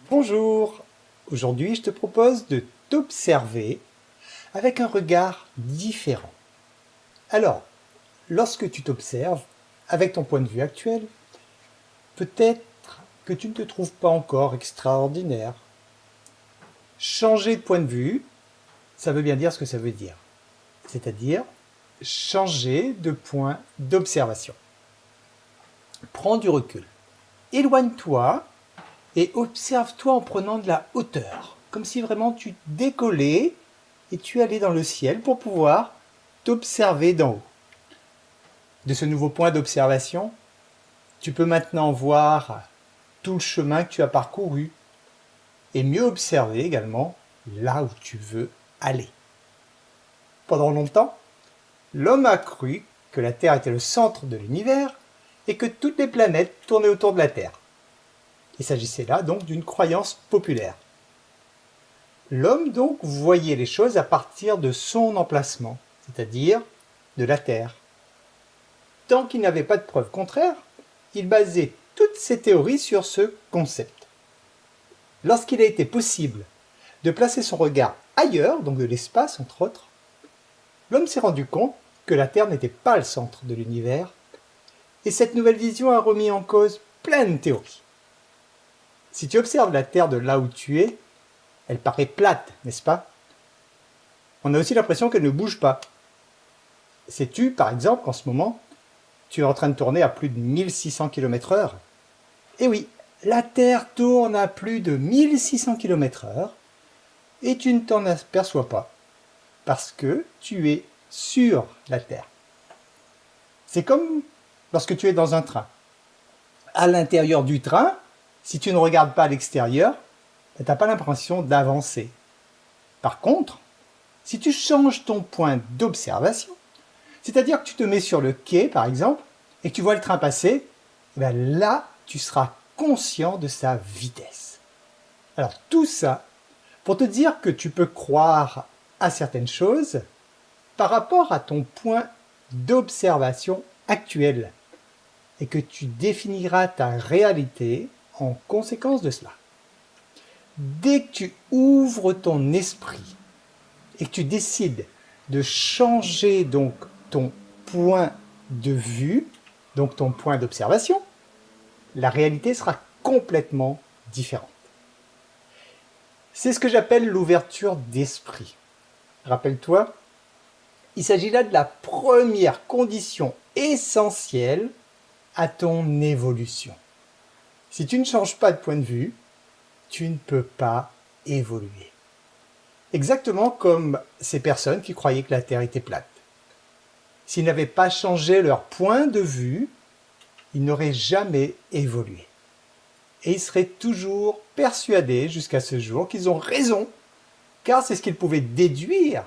Bonjour, aujourd'hui je te propose de t'observer avec un regard différent. Alors, lorsque tu t'observes avec ton point de vue actuel, peut-être que tu ne te trouves pas encore extraordinaire. Changer de point de vue, ça veut bien dire ce que ça veut dire, c'est-à-dire changer de point d'observation. Prends du recul, éloigne-toi et observe-toi en prenant de la hauteur, comme si vraiment tu décollais et tu allais dans le ciel pour pouvoir t'observer d'en haut. De ce nouveau point d'observation, tu peux maintenant voir tout le chemin que tu as parcouru et mieux observer également là où tu veux aller. Pendant longtemps, l'homme a cru que la Terre était le centre de l'univers et que toutes les planètes tournaient autour de la Terre. Il s'agissait là donc d'une croyance populaire. L'homme donc voyait les choses à partir de son emplacement, c'est-à-dire de la Terre. Tant qu'il n'avait pas de preuves contraires, il basait toutes ses théories sur ce concept. Lorsqu'il a été possible de placer son regard ailleurs, donc de l'espace entre autres, l'homme s'est rendu compte que la Terre n'était pas le centre de l'univers, et cette nouvelle vision a remis en cause plein de théories. Si tu observes la Terre de là où tu es, elle paraît plate, n'est-ce pas? On a aussi l'impression qu'elle ne bouge pas. Sais-tu, par exemple, qu'en ce moment, tu es en train de tourner à plus de 1600 km/h? Eh oui, la Terre tourne à plus de 1600 km/h et tu ne t'en aperçois pas parce que tu es sur la Terre. C'est comme lorsque tu es dans un train. À l'intérieur du train, si tu ne regardes pas à l'extérieur, tu n'as pas l'impression d'avancer. Par contre, si tu changes ton point d'observation, c'est-à-dire que tu te mets sur le quai par exemple, et que tu vois le train passer, ben là, tu seras conscient de sa vitesse. Alors tout ça pour te dire que tu peux croire à certaines choses par rapport à ton point d'observation actuel et que tu définiras ta réalité en conséquence de cela. Dès que tu ouvres ton esprit et que tu décides de changer donc ton point de vue, donc ton point d'observation, la réalité sera complètement différente. C'est ce que j'appelle l'ouverture d'esprit. Rappelle-toi, il s'agit là de la première condition essentielle à ton évolution. Si tu ne changes pas de point de vue, tu ne peux pas évoluer. Exactement comme ces personnes qui croyaient que la Terre était plate. S'ils n'avaient pas changé leur point de vue, ils n'auraient jamais évolué. Et ils seraient toujours persuadés jusqu'à ce jour qu'ils ont raison, car c'est ce qu'ils pouvaient déduire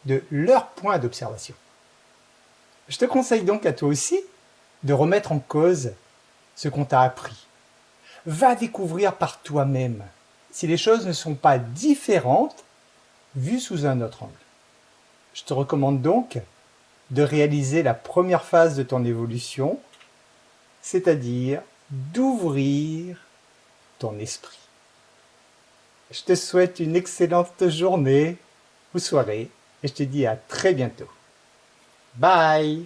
de leur point d'observation. Je te conseille donc à toi aussi de remettre en cause ce qu'on t'a appris. Va découvrir par toi-même si les choses ne sont pas différentes vues sous un autre angle. Je te recommande donc de réaliser la première phase de ton évolution, c'est-à-dire d'ouvrir ton esprit. Je te souhaite une excellente journée ou soirée et je te dis à très bientôt. Bye!